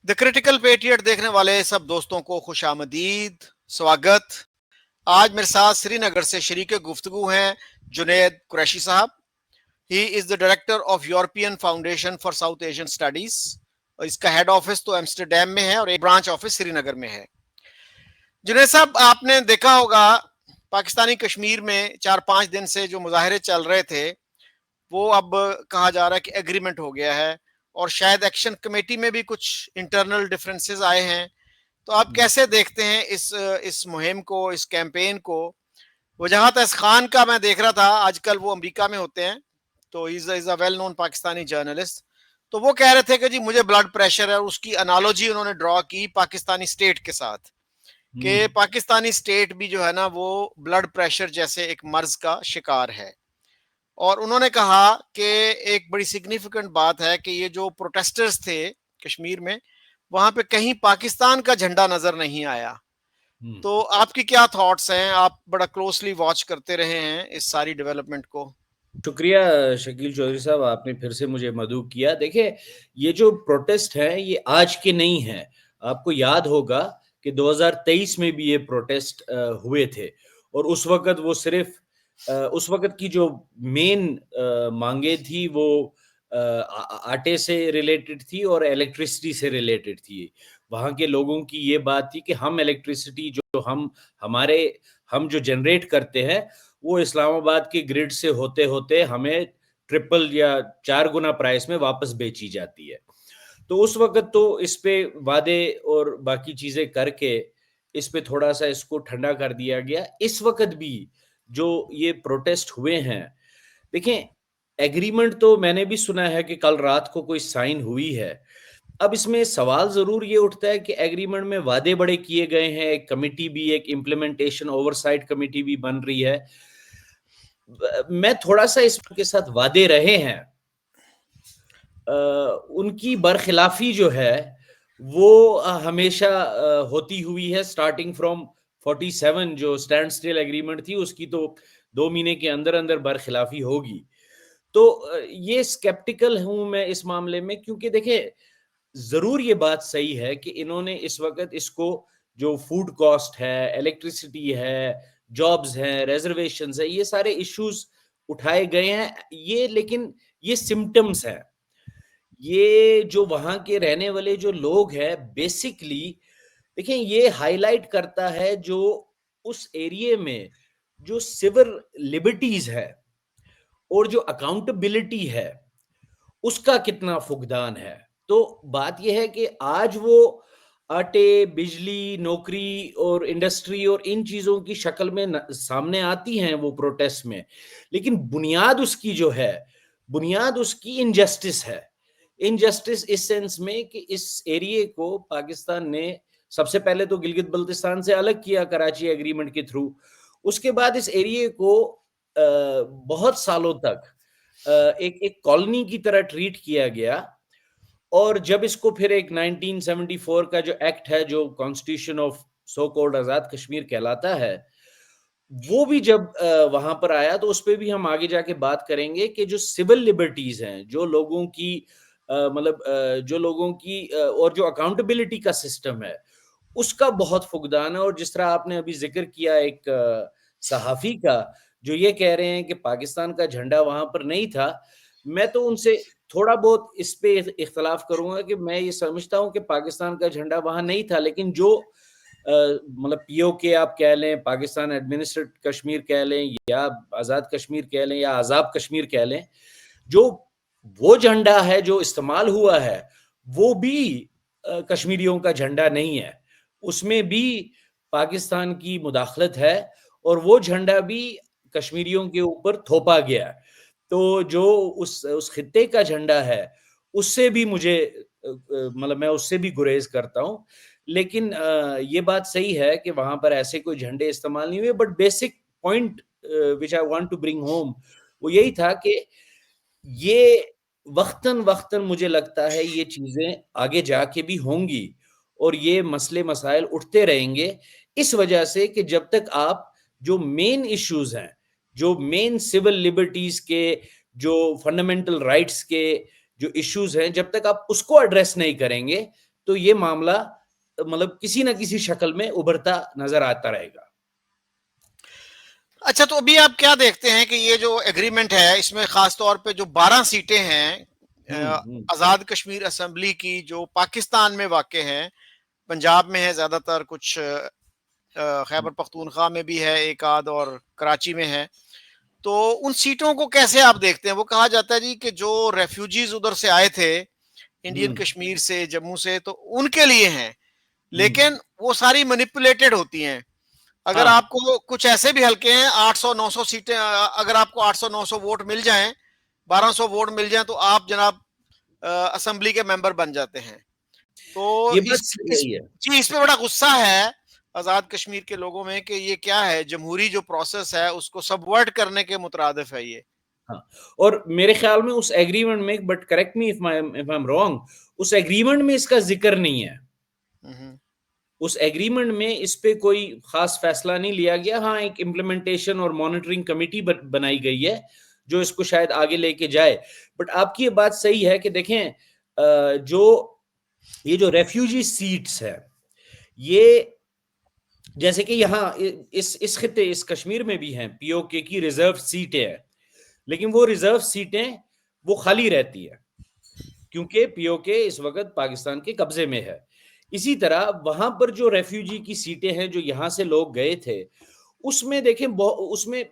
The critical patriot देखने वाले सब दोस्तों को खुशामदीद, स्वागत। आज मेरे साथ श्रीनगर से शरीक गुफ्तगू हैं जुनेद कुरैशी साहब। He is the director of European foundation for south Asian studies और इसका हेड ऑफिस तो एम्स्टरडेम में है और एक ब्रांच ऑफिस श्रीनगर में है। जुनेद साहब, आपने देखा होगा पाकिस्तानी कश्मीर में 4-5 दिन से जो मुजाहरे चल रहे थे वो अब कहा जा रहा है कि एग्रीमेंट हो गया है और शायद एक्शन कमेटी में भी कुछ इंटरनल डिफरेंसेस आए हैं। तो आप कैसे देखते हैं इस मुहिम को, इस कैंपेन को? वजहत अहस खान का मैं देख रहा था, आजकल वो अमेरिका में होते हैं, तो is a well known Pakistani journalist. तो वो कह रहे थे कि जी मुझे ब्लड प्रेशर है, और उसकी एनालॉजी उन्होंने ड्रॉ की पाकिस्तानी स्टेट के साथ कि पाकिस्तानी स्टेट भी जो है ना वो ब्लड प्रेशर जैसे एक मर्ज का शिकार है। और उन्होंने कहा कि एक बड़ी सिग्निफिकेंट बात है कि ये जो प्रोटेस्टर्स थे कश्मीर में, वहां पे कहीं पाकिस्तान का झंडा नजर नहीं आया। तो आपकी क्या थॉट्स हैं? आप बड़ा क्लोजली वॉच करते रहे हैं इस सारी डेवलपमेंट को। शुक्रिया शकील चौधरी साहब, आपने फिर से मुझे मदऊ किया। देखिए, ये जो प्रोटेस्ट है ये आज के नहीं है। आपको याद होगा कि 2023 में भी ये प्रोटेस्ट हुए थे और उस वक्त वो सिर्फ उस वक्त की जो मेन मांगे थी वो आटे से रिलेटेड थी और इलेक्ट्रिसिटी से रिलेटेड थी। वहाँ के लोगों की ये बात थी कि हम इलेक्ट्रिसिटी जो हम जो जनरेट करते हैं वो इस्लामाबाद के ग्रिड से होते होते हमें ट्रिपल या 4 गुना प्राइस में वापस बेची जाती है। तो उस वक्त तो इस पे वादे और बाकी चीजें करके इस पे थोड़ा सा इसको ठंडा कर दिया गया। इस वक्त भी जो ये प्रोटेस्ट हुए हैं, देखें, एग्रीमेंट तो मैंने भी सुना है कि कल रात को कोई साइन हुई है। अब इसमें सवाल जरूर ये उठता है कि एग्रीमेंट में वादे बड़े किए गए हैं, एक कमिटी भी, एक इम्प्लीमेंटेशन ओवरसाइट कमिटी भी बन रही है। मैं थोड़ा सा इसके साथ वादे रहे हैं, उनकी बरखिलाफी जो है वो हमेशा होती हुई है। स्टार्टिंग फ्रॉम 47 जो स्टैंड स्टिल एग्रीमेंट थी उसकी तो 2 महीने के अंदर अंदर बरखिलाफी होगी। तो ये स्केप्टिकल हूं मैं इस मामले में, क्योंकि देखिए, जरूर ये बात सही है कि इन्होंने इस वक्त इसको, जो फूड कॉस्ट है, इलेक्ट्रिसिटी है, जॉब्स हैं, रिजर्वेशंस है, ये सारे इश्यूज उठाए गए हैं। ये लेकिन ये सिम्टम्स हैं। ये जो वहां के रहने वाले जो लोग हैं, बेसिकली देखिए, ये हाईलाइट करता है जो उस एरिया में जो सिविल लिबर्टीज है और जो अकाउंटेबिलिटी है उसका कितना फुकदान है। तो बात यह है कि आज वो आटे, बिजली, नौकरी और इंडस्ट्री और इन चीजों की शक्ल में सामने आती हैं वो प्रोटेस्ट में, लेकिन बुनियाद उसकी जो है, बुनियाद उसकी इनजस्टिस है। इनजस्टिस इस सेंस में कि इस एरिया को पाकिस्तान ने सबसे पहले तो गिलगित बल्तिस्तान से अलग किया कराची एग्रीमेंट के थ्रू। उसके बाद इस एरिया को बहुत सालों तक एक एक कॉलोनी की तरह ट्रीट किया गया। और जब इसको फिर एक 1974 का जो एक्ट है, जो कॉन्स्टिट्यूशन ऑफ सो कॉल्ड आजाद कश्मीर कहलाता है, वो भी जब वहां पर आया, तो उस पर भी हम आगे जाके बात करेंगे कि जो सिविल लिबर्टीज हैं, जो लोगों की जो लोगों की और जो अकाउंटेबिलिटी का सिस्टम है उसका बहुत फुकदान है। और जिस तरह आपने अभी जिक्र किया एक सहाफी का, जो ये कह रहे हैं कि पाकिस्तान का झंडा वहां पर नहीं था, मैं तो उनसे थोड़ा बहुत इस पे इख्तलाफ करूंगा कि मैं ये समझता हूं कि पाकिस्तान का झंडा वहां नहीं था, लेकिन जो पीओके आप कह लें, पाकिस्तान एडमिनिस्ट्रेटेड कश्मीर कह लें, या आजाद कश्मीर कह लें, या आजाद कश्मीर कह लें, जो वो झंडा है जो इस्तेमाल हुआ है वो भी कश्मीरियों का झंडा नहीं है। उसमें भी पाकिस्तान की मुदाखलत है और वो झंडा भी कश्मीरियों के ऊपर थोपा गया। तो जो उस खित्ते का झंडा है उससे भी मुझे मैं उससे भी गुरेज करता हूं। लेकिन ये बात सही है कि वहां पर ऐसे कोई झंडे इस्तेमाल नहीं हुए। But basic point which I want to bring home वो यही था कि ये वक्तन वक्तन मुझे लगता है ये चीजें आगे जाके भी होंगी और ये मसले मसाइल उठते रहेंगे, इस वजह से कि जब तक आप जो मेन इश्यूज हैं, जो मेन सिविल लिबर्टीज के, जो फंडामेंटल राइट्स के जो इश्यूज हैं, जब तक आप उसको एड्रेस नहीं करेंगे तो ये मामला मतलब किसी ना किसी शक्ल में उभरता नजर आता रहेगा। अच्छा, तो अभी आप क्या देखते हैं कि ये जो एग्रीमेंट है इसमें खास तौर पे जो 12 सीटें हैं आजाद कश्मीर असेंबली की, जो पाकिस्तान में वाक़ है, पंजाब में है ज्यादातर, कुछ खैबर पख्तूनख्वा में भी है एक आध, और कराची में है। तो उन सीटों को कैसे आप देखते हैं? वो कहा जाता है जी कि जो रेफ्यूजीज उधर से आए थे, इंडियन कश्मीर से, जम्मू से, तो उनके लिए हैं, लेकिन वो सारी मैनिपुलेटेड होती हैं। अगर हाँ, आपको कुछ ऐसे भी हल्के हैं 800-900 सीटें, अगर आपको 800-900 वोट मिल जाएं, 1200 वोट मिल जाएं, तो आप जनाब असेंबली के मेंबर बन जाते हैं। तो ये बात इस सही है। जी, इस पे बड़ा गुस्सा है आजाद कश्मीर के लोगों में कि ये क्या है, जमहूरी जो प्रोसेस है उसको सबवर्ट करने के मुतरादिफ है ये। हाँ, और मेरे ख्याल में उस एग्रीमेंट में, but correct me if I am wrong, उस एग्रीमेंट में इसका जिक्र नहीं है। हम्म, उस एग्रीमेंट में इस पे कोई खास फैसला नहीं लिया गया। हाँ, एक इम्प्लीमेंटेशन और मॉनिटरिंग कमेटी बनाई गई है जो इसको शायद आगे लेके जाए। बट आपकी ये बात सही है कि देखें, जो ये जो रेफ्यूजी सीट्स है, ये जैसे कि यहाँ इस खिते, इस कश्मीर में भी हैं पीओके की रिजर्व सीटें हैं, लेकिन वो रिजर्व सीटें वो खाली रहती है क्योंकि पीओके इस वक्त पाकिस्तान के कब्जे में है। इसी तरह वहां पर जो रेफ्यूजी की सीटें हैं, जो यहां से लोग गए थे, उसमें देखें, उसमें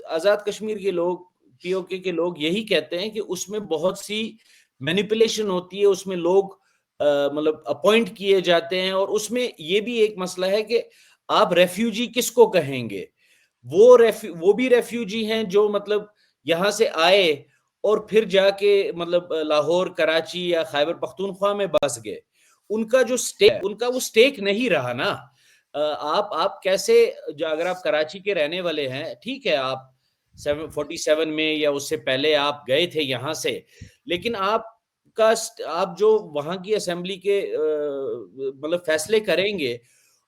आजाद कश्मीर के लोग, पीओके के लोग यही कहते हैं कि उसमें बहुत सी मैनिपुलेशन होती है, उसमें लोग मतलब अपॉइंट किए जाते हैं, और उसमें ये भी एक मसला है कि आप रेफ्यूजी किसको कहेंगे। वो भी रेफ्यूजी हैं जो मतलब यहां से आए और फिर जाके मतलब लाहौर, कराची या खैबर पख्तूनख्वा में बस गए। उनका जो स्टेक, उनका वो स्टेक नहीं रहा ना। आप कैसे, जो अगर आप कराची के रहने वाले हैं, ठीक है, आप 747 में या उससे पहले आप गए थे यहाँ से, लेकिन आप जो वहां की असेंबली के मतलब फैसले करेंगे,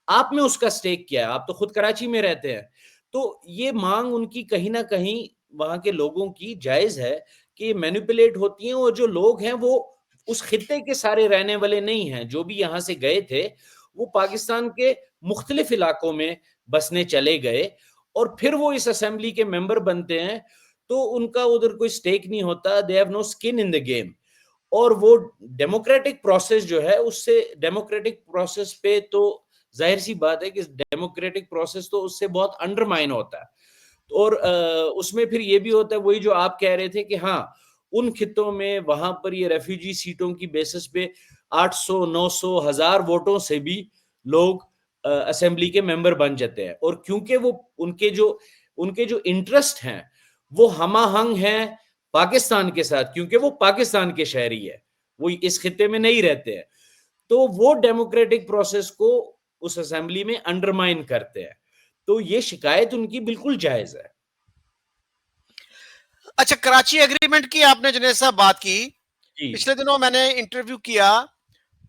आप में उसका स्टेक क्या है? आप तो खुद कराची में रहते हैं। तो ये मांग उनकी कहीं ना कहीं वहां के लोगों की जायज है कि मैनिपुलेट होती हैं, और जो लोग हैं वो उस खित्ते के सारे रहने वाले नहीं हैं। जो भी यहाँ से गए थे वो पाकिस्तान के मुख्तलिफ इलाकों में बसने चले गए, और फिर वो इस असेंबली के मेंबर बनते हैं, तो उनका उधर कोई स्टेक नहीं होता। They have no skin in the game. और वो डेमोक्रेटिक प्रोसेस जो है, उससे डेमोक्रेटिक प्रोसेस पे तो जाहिर सी बात है कि डेमोक्रेटिक प्रोसेस तो उससे बहुत अंडरमाइन होता है। और उसमें फिर ये भी होता है, वही जो आप कह रहे थे कि हाँ, उन खित्तों में वहां पर ये रेफ्यूजी सीटों की बेसिस पे 800, 900, 1000 वोटों से भी लोग असेंबली के मेंबर बन जाते हैं। और क्योंकि वो उनके जो इंटरेस्ट हैं वो हमाहंग हैं पाकिस्तान के साथ, क्योंकि वो पाकिस्तान के शहरी है, वो इस खित्ते में नहीं रहते हैं, तो वो डेमोक्रेटिक प्रोसेस को उस असेंबली में अंडरमाइन करते हैं। तो ये शिकायत उनकी बिल्कुल जायज है। अच्छा, कराची एग्रीमेंट की आपने जुनेद साहब बात की। जी, पिछले दिनों मैंने इंटरव्यू किया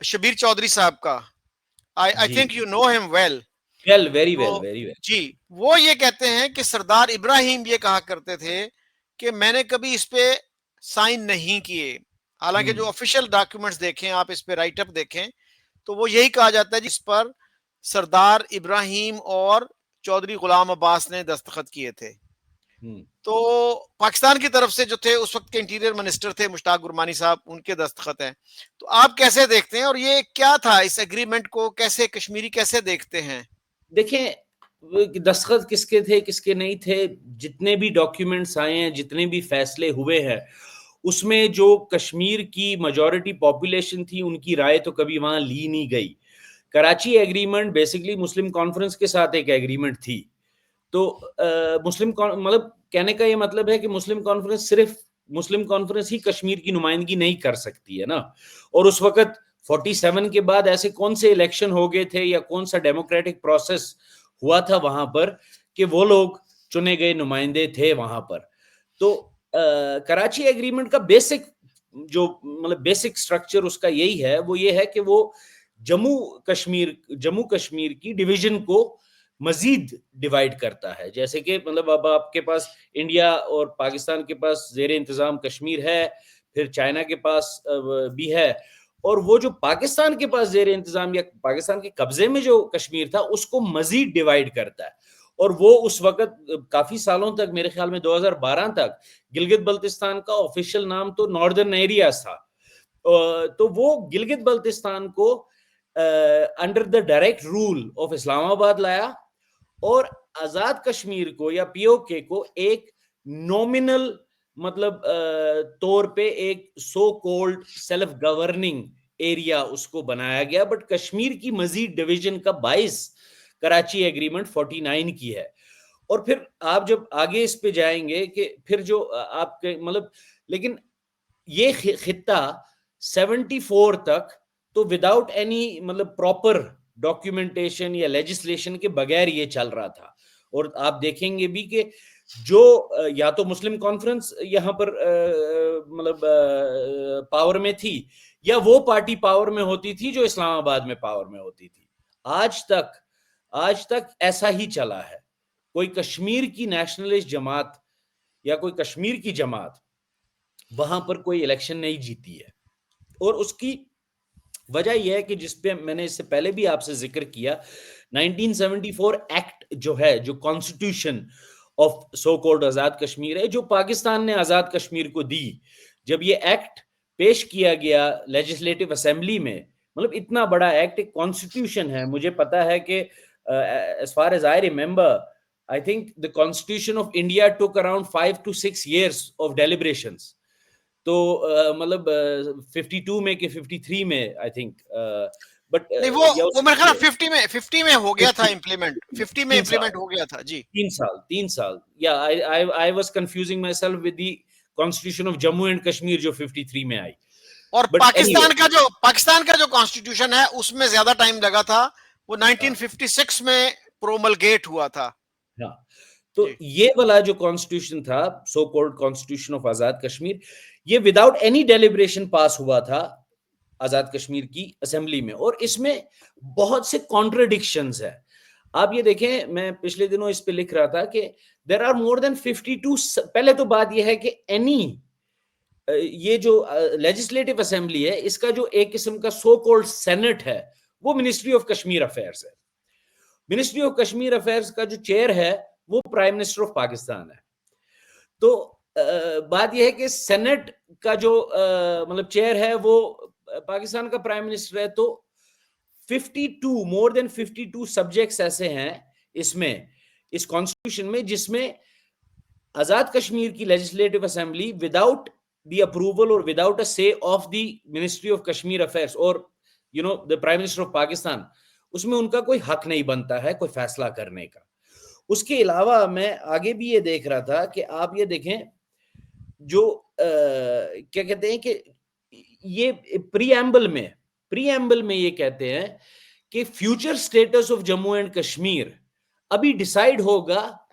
शबीर चौधरी साहब का। आई जी। Think you know him well. Well, very तो वेल, वेरी वेल। जी, वो ये कहते हैं कि सरदार इब्राहिम ये कहा करते थे कि मैंने कभी इस पे साइन नहीं किए। हालांकि जो ऑफिशियल डॉक्यूमेंट्स देखें आप, इस पे राइट अप देखें, तो वो यही कहा जाता है जिस पर सरदार इब्राहिम और चौधरी गुलाम अब्बास ने दस्तखत किए थे। हम्म। तो पाकिस्तान की तरफ से जो थे उस वक्त के इंटीरियर मिनिस्टर थे मुश्ताक गुरमानी साहब, उनके दस्तखत हैं। तो आप कैसे देखते हैं, और ये क्या था, इस एग्रीमेंट को कैसे कश्मीरी कैसे देखते हैं? देखें, दस्तखत किसके थे किसके नहीं थे, जितने भी डॉक्यूमेंट्स आए हैं, जितने भी फैसले हुए हैं, उसमें जो कश्मीर की मेजॉरिटी पॉपुलेशन थी उनकी राय तो कभी वहां ली नहीं गई। कराची एग्रीमेंट बेसिकली मुस्लिम कॉन्फ्रेंस के साथ एक एग्रीमेंट थी। तो मतलब कहने का ये मतलब है कि मुस्लिम कॉन्फ्रेंस ही कश्मीर की नुमाइंदगी नहीं कर सकती है ना। और उस वक्त 47 के बाद ऐसे कौन से इलेक्शन हो गए थे या कौन सा डेमोक्रेटिक प्रोसेस हुआ था वहां पर कि वो लोग चुने गए नुमाइंदे थे वहां पर। तो कराची एग्रीमेंट का बेसिक स्ट्रक्चर उसका यही है, वो ये है कि वो जम्मू कश्मीर की डिवीजन को मजीद डिवाइड करता है। जैसे कि मतलब अब आपके पास इंडिया और पाकिस्तान के पास जेर इंतजाम कश्मीर है, फिर चाइना के पास भी है, और वो जो पाकिस्तान के पास जेर इंतजाम या पाकिस्तान के कब्जे में जो कश्मीर था उसको मजीद डिवाइड करता है। और वो उस वक्त काफी सालों तक, मेरे ख्याल में 2012 तक, गिलगित बल्तिस्तान का ऑफिशियल नाम तो नॉर्दर्न एरियाज था। तो वो गिलगित बल्तिस्तान को under the direct rule of Islamabad लाया और आजाद कश्मीर को या पीओके को एक नॉमिनल मतलब तौर पे एक so called self governing area उसको बनाया गया। बट कश्मीर की मजीद डिवीजन का 22 कराची एग्रीमेंट 49 की है। और फिर आप जब आगे इस पे जाएंगे कि फिर जो आपके मतलब, लेकिन ये खित्ता 74 तक तो विदाउट एनी मतलब प्रॉपर डॉक्यूमेंटेशन या लेजिस्लेशन के बगैर ये चल रहा था। और आप देखेंगे भी कि जो या तो मुस्लिम कॉन्फ्रेंस यहाँ पर मतलब पावर में थी, या वो पार्टी पावर में होती थी जो इस्लामाबाद में पावर में होती थी। आज तक ऐसा ही चला है। कोई कश्मीर की नेशनलिस्ट जमात या कोई कश्मीर की जमात वहां पर कोई इलेक्शन नहीं जीती है। और उसकी वजह यह है कि जिसपे मैंने इससे पहले भी आपसे जिक्र किया, 1974 एक्ट जो है, जो कॉन्स्टिट्यूशन ऑफ सो कॉल्ड आजाद कश्मीर है, जो पाकिस्तान ने आजाद कश्मीर को दी, जब ये एक्ट पेश किया गया लेजिस्लेटिव असेंबली में, मतलब इतना बड़ा एक्ट, एक कॉन्स्टिट्यूशन है, मुझे पता है कि as far as I remember, I think the constitution of India took around 5 to 6 years of deliberations. तो मतलब 52 में कि 53 में आई थिंक, बट नहीं, वो मेरे ख्याल 50 में हो गया था इम्प्लीमेंट, 50 में 3 साल, इम्प्लीमेंट हो गया था जी। 3 साल या I was confusing my self with the constitution of Jammu and Kashmir जो 53 में आई। और बट पाकिस्तान का जो कॉन्स्टिट्यूशन है उसमें ज्यादा टाइम लगा था, वो 1956 में प्रोमलगेट हुआ था। हाँ, तो ये वाला जो कॉन्स्टिट्यूशन था, so called constitution of Azad Kashmir, ये विदाउट एनी डेलिब्रेशन पास हुआ था आजाद कश्मीर की असेंबली में। और इसमें बहुत से कॉन्ट्रडिक्शंस है। आप ये देखें, मैं पिछले दिनों इस पे लिख रहा था कि देयर आर मोर देन 52। पहले तो बात यह है कि ये जो लेजिस्लेटिव असेंबली है, इसका जो एक किस्म का सो कॉल्ड सेनेट है, वो मिनिस्ट्री ऑफ कश्मीर अफेयर्स है। मिनिस्ट्री ऑफ कश्मीर अफेयर्स का जो चेयर है वो प्राइम मिनिस्टर ऑफ पाकिस्तान है। तो बात यह है कि सेनेट का जो मतलब चेयर है वो पाकिस्तान का प्राइम मिनिस्टर है। तो 52 मोर देन 52 सब्जेक्ट्स ऐसे हैं इसमें, इस कॉन्स्टिट्यूशन में, जिसमें आजाद कश्मीर की legislative assembly without the approval और without a say of the ministry of Kashmir affairs और the prime minister of Pakistan, उसमें उनका कोई हक नहीं बनता है कोई फैसला करने का। उसके अलावा मैं आगे भी ये देख रहा था कि आप ये देखें, जो क्या कहते हैं कि ये प्रीएम्बल में ये कहते हैं कि future status of Jammu and Kashmir अभी डिसाइड होगा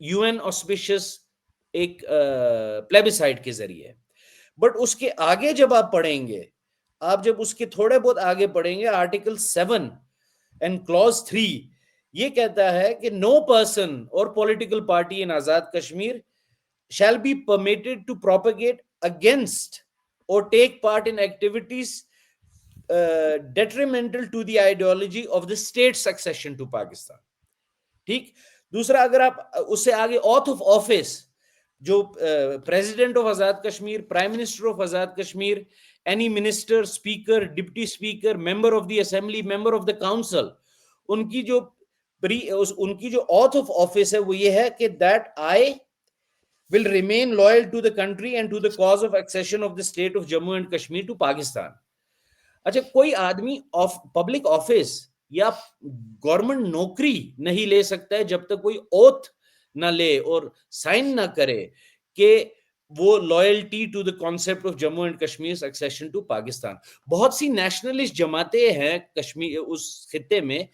यूएन ऑस्पिशियस एक प्लेबिसाइड के जरिए। बट उसके आगे जब आप पढ़ेंगे, आप जब उसके थोड़े बहुत आगे पढ़ेंगे, आर्टिकल 7 एंड क्लॉज 3 ये कहता है कि नो पर्सन और political party in Azad Kashmir shall be permitted to propagate against or take part in activities detrimental to the ideology of the state succession to Pakistan। ठीक। दूसरा, अगर आप उससे आगे ऑथ ऑफ ऑफिस, जो president of Azad Kashmir, prime minister of Azad Kashmir, any minister, speaker, deputy speaker, member of the assembly, member of the council, उनकी जो auth of office है वो ये है कि that I will remain loyal to the country and to the cause of accession of the state of Jammu and Kashmir to Pakistan। अच्छा, कोई आदमी पब्लिक ऑफिस या गवर्नमेंट नौकरी नहीं ले सकता है जब तक कोई ओथ ना ले और साइन ना करे कि वो loyalty to the concept of Jammu and Kashmir succession to Pakistan. बहुत सी नेशनलिस्ट जमातें हैं कश्मीर उस खित्ते में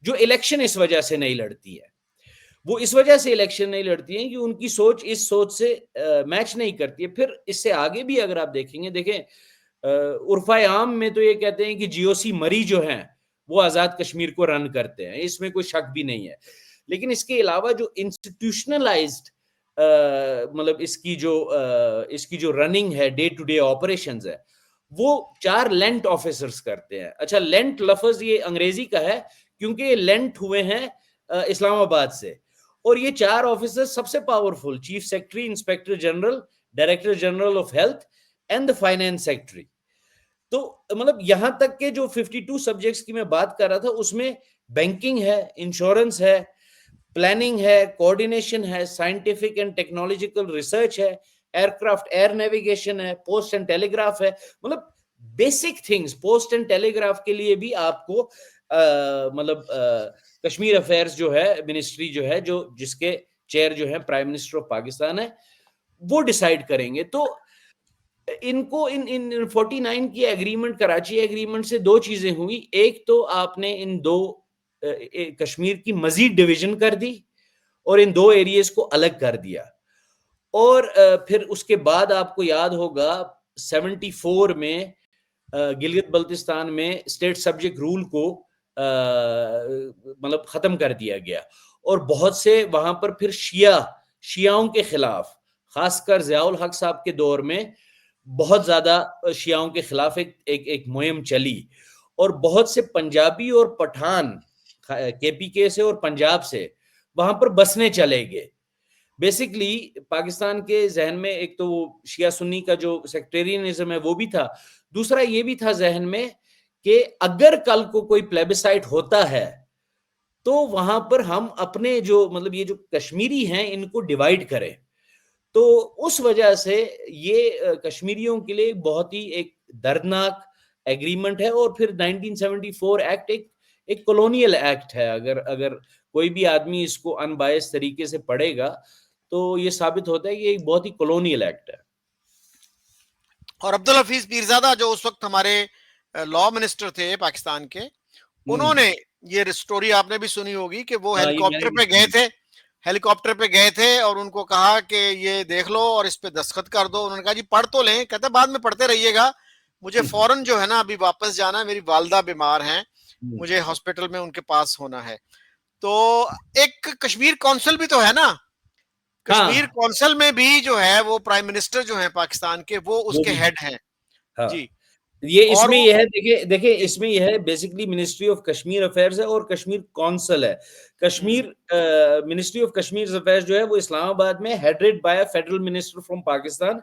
जो इलेक्शन इस वजह से नहीं लड़ती है। वो इस वजह से इलेक्शन नहीं लड़ती हैं कि उनकी सोच इस सोच से मैच नहीं करती है। फिर इससे आगे भी अगर आप देखें उर्फा आम में तो ये कहते हैं कि जीओसी मरी जो हैं वो आजाद कश्मीर को रन करते हैं, इसमें कोई शक भी नहीं है। लेकिन इसके अलावा जो इंस्टीट्यूशनलाइज्ड मतलब इसकी जो रनिंग है, डे टू डे ऑपरेशंस है, वो 4 लेंट ऑफिसर्स करते हैं। अच्छा, लेंट लफ्ज ये अंग्रेजी का है क्योंकि ये लेंट हुए हैं इस्लामाबाद से। और ये 4 ऑफिसर्स सबसे powerful, chief secretary, inspector general, director general of health and the finance secretary. तो मतलब यहां तक के जो 52 सब्जेक्ट्स की मैं बात कर रहा था उसमें बैंकिंग है, इंश्योरेंस है, प्लानिंग है, कोऑर्डिनेशन है, साइंटिफिक एंड टेक्नोलॉजिकल रिसर्च है, एयरक्राफ्ट एयर नेविगेशन है, पोस्ट एंड टेलीग्राफ है। मतलब basic things, post and telegraph के लिए भी आपको कश्मीर अफेयर्स जो है मिनिस्ट्री जो है, जो जिसके चेयर जो है प्राइम मिनिस्टर ऑफ पाकिस्तान है, वो डिसाइड करेंगे। तो इनको इन इन 49 की एग्रीमेंट, कराची एग्रीमेंट से दो चीजें हुई। एक तो आपने इन दो कश्मीर की मजीद डिवीजन कर दी और इन दो एरियाज को अलग कर दिया। और फिर उसके बाद आपको याद होगा 74 में गिलगित बल्तिस्तान में स्टेट सब्जेक्ट रूल को मतलब खत्म कर दिया गया और बहुत से वहां पर फिर शियाओं के खिलाफ, खासकर जियाउल हक साहब के दौर में बहुत ज्यादा शियाओं के खिलाफ एक मुहिम चली और बहुत से पंजाबी और पठान केपीके से और पंजाब से वहां पर बसने चले गए। बेसिकली पाकिस्तान के जहन में एक तो वो शिया सुन्नी का जो सेक्टेरियनिज्म है वो भी था, दूसरा ये भी था जहन में कि अगर कल को कोई प्लेबिसाइट होता है तो वहां पर हम अपने जो मतलब ये जो कश्मीरी हैं इनको डिवाइड करें। तो उस वजह से ये कश्मीरियों के लिए बहुत ही एक दर्दनाक एग्रीमेंट है। और फिर 1974 एक्ट एक कॉलोनियल एक्ट है। अगर अगर कोई भी आदमी इसको अनबायस तरीके से पढ़ेगा तो ये साबित होता है कि एक बहुत ही कॉलोनियल एक्ट है। और अब्दुल हफीज पीरजादा जो उस वक्त हमारे लॉ मिनिस्टर थे पाकिस्तान के, उन्होंने ये स्टोरी आपने भी सुनी होगी कि वो हाँ, ये मैंने हेलीकॉप्टर भी पे गए सुनी। थे, हेलीकॉप्टर पे गए थे और उनको कहा कि ये देख लो और इस पे दस्तखत कर दो। उन्होंने कहा जी पढ़ तो लें, कहते बाद में पढ़ते रहिएगा, मुझे फौरन जो है ना अभी वापस जाना है, मेरी वालदा बीमार हैं, मुझे हॉस्पिटल में उनके पास होना है। तो एक कश्मीर कौंसिल भी तो है ना, कश्मीर हाँ, कौंसिल में भी जो है वो प्राइम मिनिस्टर जो है पाकिस्तान के वो वो उसके भी है। हेड हैं हाँ, जी। ये और इसमें वो यह है, देखिए देखिए जी, इसमें यह है basically ministry of Kashmir affairs है और कश्मीर काउंसिल है। Hmm, Kashmir ministry of Kashmir affairs जो है वो इस्लामाबाद में headed by a federal minister from Pakistan,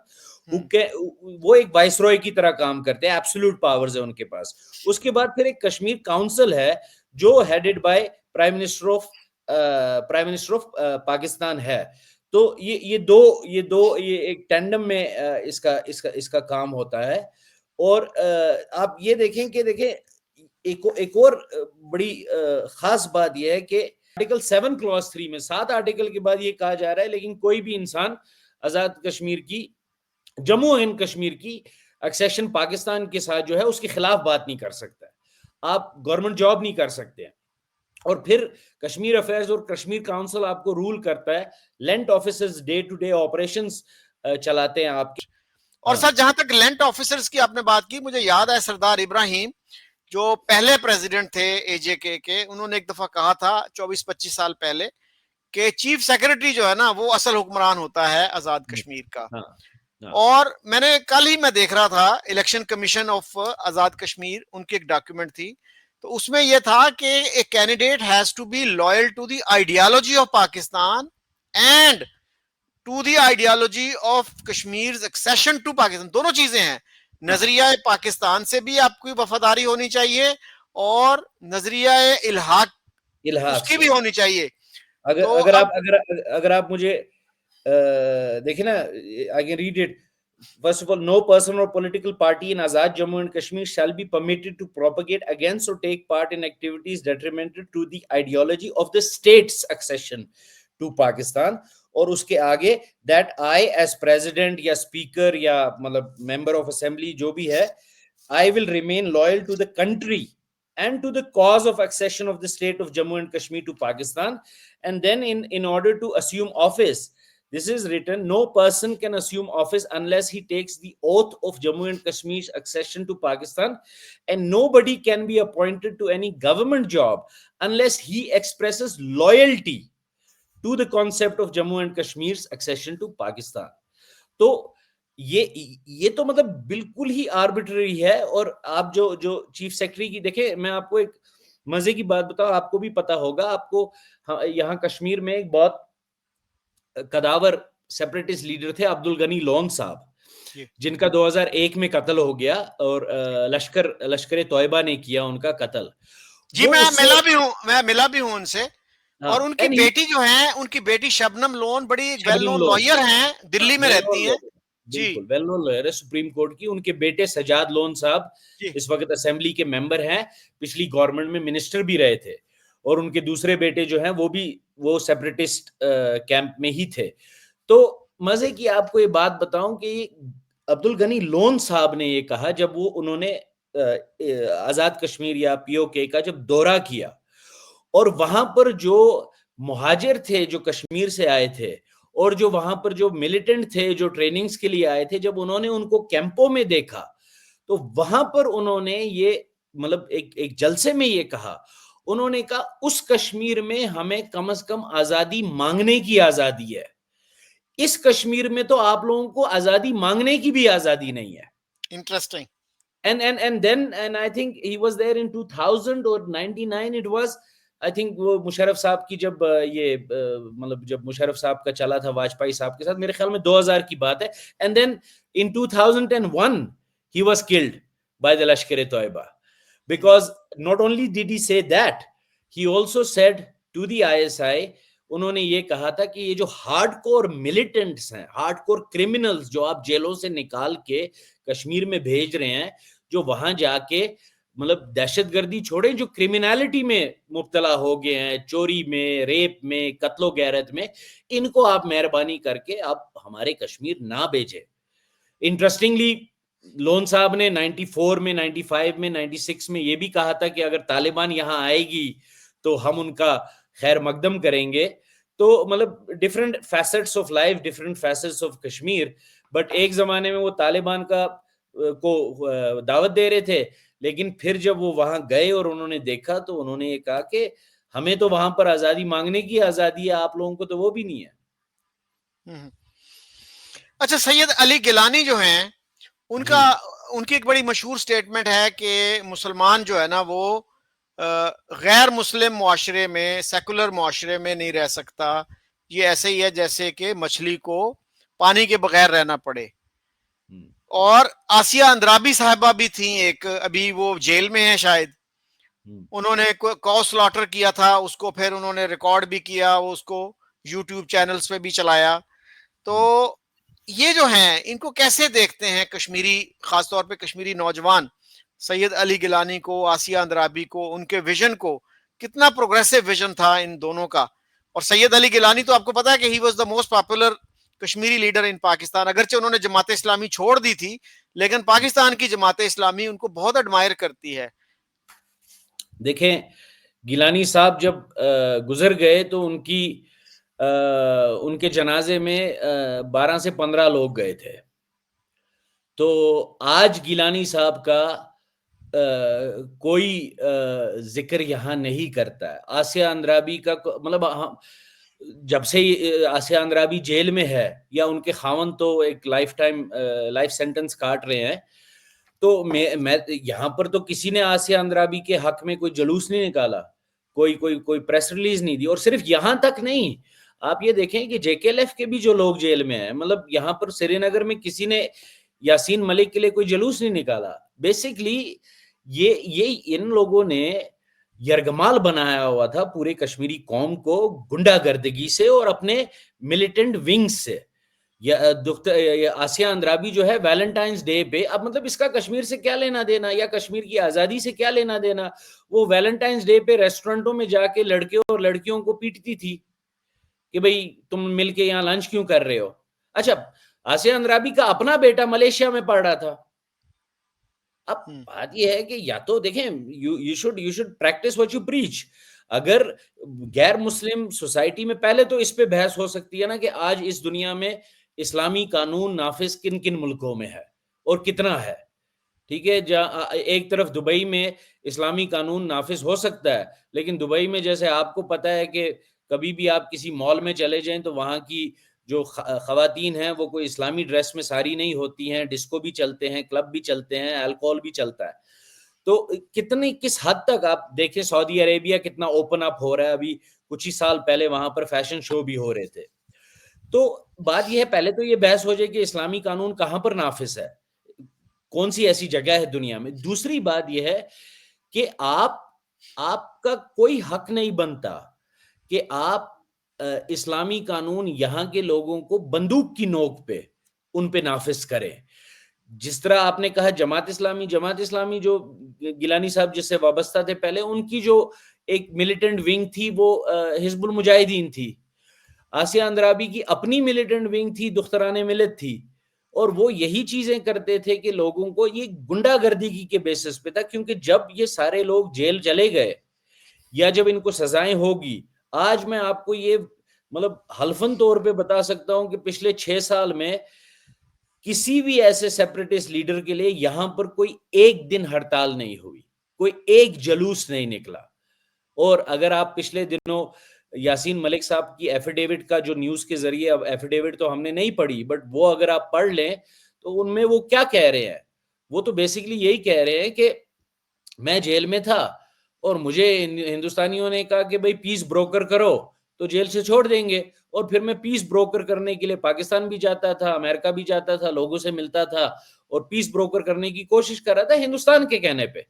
hmm, वो एक वाइसरॉय की तरह काम करते हैं, एब्सोल्यूट पावर्स है उनके पास। उसके बाद फिर एक कश्मीर काउंसिल है जो headed by prime minister of Pakistan है। तो ये एक टेंडम में इसका इसका इसका काम होता है। और आप ये देखें कि देखें एक और बड़ी खास बात यह है कि आर्टिकल 7 क्लॉज 3 में 7 आर्टिकल के बाद ये कहा जा रहा है लेकिन कोई भी इंसान आजाद कश्मीर की, जम्मू एंड कश्मीर की एक्सेशन पाकिस्तान के साथ जो है उसके खिलाफ बात नहीं कर सकता है। आप गवर्नमेंट जॉब नहीं कर सकते हैं। और फिर कश्मीर अफेयर्स और कश्मीर काउंसिल आपको रूल करता है, lent officers day to day operations चलाते हैं आपके। और हाँ, सर जहां तक लेंट ऑफिसर्स की आपने बात की, मुझे याद है सरदार इब्राहिम जो पहले प्रेसिडेंट थे एजेके के, उन्होंने एक दफा कहा था 24-25 साल पहले कि चीफ सेक्रेटरी जो है ना वो असल हुक्मरान होता है आजाद कश्मीर का। हाँ, हाँ, और मैंने कल ही मैं देख रहा था election commission of Azad Kashmir, उनकी एक डॉक्यूमेंट थी, तो उसमें यह था कि a candidate has to be loyal to the ideology of Pakistan and to the ideology of Kashmir accession to Pakistan. दोनों चीजें हैं, हाँ, नजरिया पाकिस्तान से भी आपकी वफादारी होनी चाहिए और नजरिया इल्हाक इल्हाक उसकी से। भी होनी चाहिए। अगर तो अगर आप अब अगर अगर आप मुझे देखिए ना, I can read it. First of all, no person or political party in Azad Jammu and Kashmir shall be permitted to propagate against or take part in activities detrimental to the ideology of the state's accession to Pakistan। और उसके आगे that I as president या speaker या मतलब member of assembly जो भी है, I will remain loyal to the country and to the cause of accession of the state of Jammu and Kashmir to Pakistan। And then in order to assume office, this is written, no person can assume office unless he takes the oath of Jammu and Kashmir's accession to Pakistan, and nobody can be appointed to any government job unless he expresses loyalty to the concept of Jammu and Kashmir's accession to Pakistan। तो ये तो मतलब बिल्कुल ही arbitrary है। और आप जो जो चीफ सेक्रेटरी की देखे, मैं आपको एक मजे की बात बताऊं, आपको भी पता होगा, आपको यहाँ कश्मीर में एक बहुत कदावर सेपरेटिस्ट लीडर थे, अब्दुल गनी लोन साहब, जी जिनका 2001 में कत्ल हो गया, और लश्कर तोयबा ने किया उनका कत्ल। जी, वो उससे, मैं मिला भी हूं उनसे। हाँ, और उनकी एंड बेटी जो है, उनकी बेटी शबनम लोन बड़ी well Shabnam known loan, lawyer हैं, दिल्ली में वेल रहती नोन हैं। लॉयर, जी बिल्कुल वेल नोन लॉयर है सुप्रीम कोर्ट की। उनके बेटे सजाद लोन साहब जी इस वक्त असेंबली के मेंबर हैं, पिछली गवर्नमेंट में मिनिस्टर भी रहे थे। और उनके दूसरे बेटे जो हैं वो भी वो सेपरेटिस्ट कैंप में ही थे। तो मजे की आपको ये बात बताऊं कि अब्दुल गनी लोन साहब ने ये कहा, जब वो उन्होंने आजाद कश्मीर या पीओके का जब दौरा किया, और वहां पर जो मुहाजिर थे जो कश्मीर से आए थे, और जो वहां पर जो मिलिटेंट थे जो ट्रेनिंग्स के लिए आए थे, जब उन्होंने उनको कैंपों में देखा, तो वहां पर उन्होंने ये मतलब एक एक जलसे में ये कहा, उन्होंने कहा उस कश्मीर में हमें कम से कम आजादी मांगने की आजादी है, इस कश्मीर में तो आप लोगों को आजादी मांगने की भी आजादी नहीं है। Interesting. And I think he was there in 2000 or 99 it was, I think वो मुशर्रफ साहब की जब ये मतलब जब मुशर्रफ साहब का चला था वाजपेयी साहब के साथ, मेरे ख्याल में 2000 की बात है। And then in 2001 he was killed by the Lashkar e Toiba, because not only did he say that, he also said to the ISI, उन्होंने ये कहा था कि ये जो हार्डकोर मिलिटेंट्स हैं, हार्डकोर क्रिमिनल्स जो आप जेलों से निकाल के कश्मीर में भेज रहे हैं, जो वहां जाके मतलब दहशतगर्दी छोड़े, जो क्रिमिनलिटी में मुब्तला हो गए हैं, चोरी में, रेप में, कत्लो गैरत में, इनको आप मेहरबानी करके आप हमारे कश्मीर ना भेजें। इंटरेस्टिंगली लोन साहब ने 94 में, 95 में, 96 में ये भी कहा था कि अगर तालिबान यहां आएगी तो हम उनका खैर मकदम करेंगे। तो मतलब different facets of life, different facets of Kashmir. But एक जमाने में वो तालिबान का को दावत दे रहे थे, लेकिन फिर जब वो वहां गए और उन्होंने देखा, तो उन्होंने ये कहा कि हमें तो वहां पर आजादी मांगने की आजादी है, आप लोगों को तो वो भी नहीं है। हम्म। अच्छा, सैयद अली गिलानी जो हैं, जी उनका उनकी एक बड़ी मशहूर स्टेटमेंट है कि मुसलमान जो है ना वो गैर मुस्लिम मुआशरे में, सेकुलर मुआशरे में नहीं रह सकता। ये ऐसे ही है जैसे कि मछली को पानी के बगैर रहना पड़े। हम्म, और आसिया अंद्राबी साहिबा भी थी एक, अभी वो जेल में है शायद। हम्म, उन्होंने कॉ स्लॉटर किया था, उसको फिर उन्होंने रिकॉर्ड भी किया, वो उसको यूट्यूब चैनल्स पे भी चलाया। तो हम्म। ये जो हैं, इनको कैसे देखते हैं कश्मीरी, खासतौर पे कश्मीरी नौजवान, सैयद अली गिलानी को, आसिया अंद्राबी को, उनके विजन को? कितना प्रोग्रेसिव विजन था इन दोनों का। और सैयद अली गिलानी तो आपको पता है कि he was the most popular Kashmiri leader in Pakistan. अगरचे उन्होंने जमात इस्लामी छोड़ दी थी, लेकिन पाकिस्तान की जमात इस्लामी उनको बहुत एडमायर करती है। देखें, गिलानी साहब जब गुजर गए तो उनके जनाजे में 12 से 15 लोग गए थे। तो आज गिलानी साहब का कोई जिक्र यहाँ नहीं करता है। आसिया अंद्राबी का मतलब हम जब से आसिया अंद्राबी जेल में है, या उनके खावन तो एक लाइफ सेंटेंस काट रहे हैं, तो मैं यहाँ पर तो किसी ने आसिया अंद्राबी के हक में कोई जुलूस नहीं निकाला, कोई प्रेस रिलीज नहीं दी। और सिर्फ यहाँ तक नहीं, आप ये देखें कि जेकेएलएफ के भी जो लोग जेल में हैं, मतलब यहाँ पर श्रीनगर में किसी ने यासीन मलिक के लिए कोई जुलूस नहीं निकाला। बेसिकली ये इन लोगों ने यरगमाल बनाया हुआ था पूरे कश्मीरी कौम को गुंडागर्दगी से और अपने मिलिटेंट विंग्स से। आसिया अंद्राबी जो है वैलेंटाइंस डे पे, अब मतलब इसका कश्मीर से क्या लेना देना, या कश्मीर की आजादी से क्या लेना देना। वो वैलेंटाइंस डे पे रेस्टोरेंटों में जाके लड़के और लड़कियों को पीटती थी कि भाई तुम मिलके यहाँ लंच क्यों कर रहे हो। अच्छा, आसिया अंद्राबी का अपना बेटा मलेशिया में पढ़ रहा था। अब बात यह है कि या तो देखें, you should practice what you preach. अगर गैर मुस्लिम सोसाइटी में, पहले तो इस पे बहस हो सकती है ना कि आज इस दुनिया में इस्लामी कानून नाफिज किन किन मुल्कों में है और कितना है। ठीक है, जहाँ एक तरफ दुबई में इस्लामी कानून नाफिज हो सकता है, लेकिन दुबई में जैसे आपको पता है कि कभी भी आप किसी मॉल में चले जाएं तो वहां की जो खवातीन हैं वो कोई इस्लामी ड्रेस में सारी नहीं होती हैं, डिस्को भी चलते हैं, क्लब भी चलते हैं, अल्कोहल भी चलता है। तो कितनी किस हद तक आप देखें सऊदी अरेबिया कितना ओपन अप हो रहा है, अभी कुछ ही साल पहले वहां पर फैशन शो भी हो रहे थे। तो बात यह है, पहले तो ये बहस हो जाए कि इस्लामी कानून कहां पर नाफिज है, कौन सी ऐसी जगह है दुनिया में। दूसरी बात यह है कि आपका कोई हक नहीं बनता कि आप इस्लामी कानून यहां के लोगों को बंदूक की नोक पे उन पे नाफिज करें। जिस तरह आपने कहा जमात इस्लामी जो गिलानी साहब जिससे वाबस्ता थे पहले, उनकी जो एक मिलिटेंट विंग थी वो हिजबुल मुजाहिदीन थी। आसिया अंद्राबी की अपनी मिलिटेंट विंग थी, दुख्तरान मिलत थी, और वो यही चीजें करते थे कि लोगों को ये गुंडागर्दी के बेसिस पे था। क्योंकि जब ये सारे लोग जेल चले गए या जब इनको सजाएं होगी, आज मैं आपको ये मतलब हल्फन तौर पे बता सकता हूं कि पिछले 6 साल में किसी भी ऐसे सेपरेटिस्ट लीडर के लिए यहां पर कोई एक दिन हड़ताल नहीं हुई, कोई एक जुलूस नहीं निकला। और अगर आप पिछले दिनों यासीन मलिक साहब की एफिडेविट का जो न्यूज के जरिए, अब एफिडेविट तो हमने नहीं पढ़ी, बट वो अगर आप पढ़ लें तो उनमें वो क्या कह रहे हैं, वो तो बेसिकली यही कह रहे हैं कि मैं जेल में था और मुझे हिंदुस्तानियों ने कहा कि भाई पीस ब्रोकर करो तो जेल से छोड़ देंगे, और फिर मैं पीस ब्रोकर करने के लिए पाकिस्तान भी जाता था, अमेरिका भी जाता था, लोगों से मिलता था और पीस ब्रोकर करने की कोशिश कर रहा था हिंदुस्तान के कहने पे।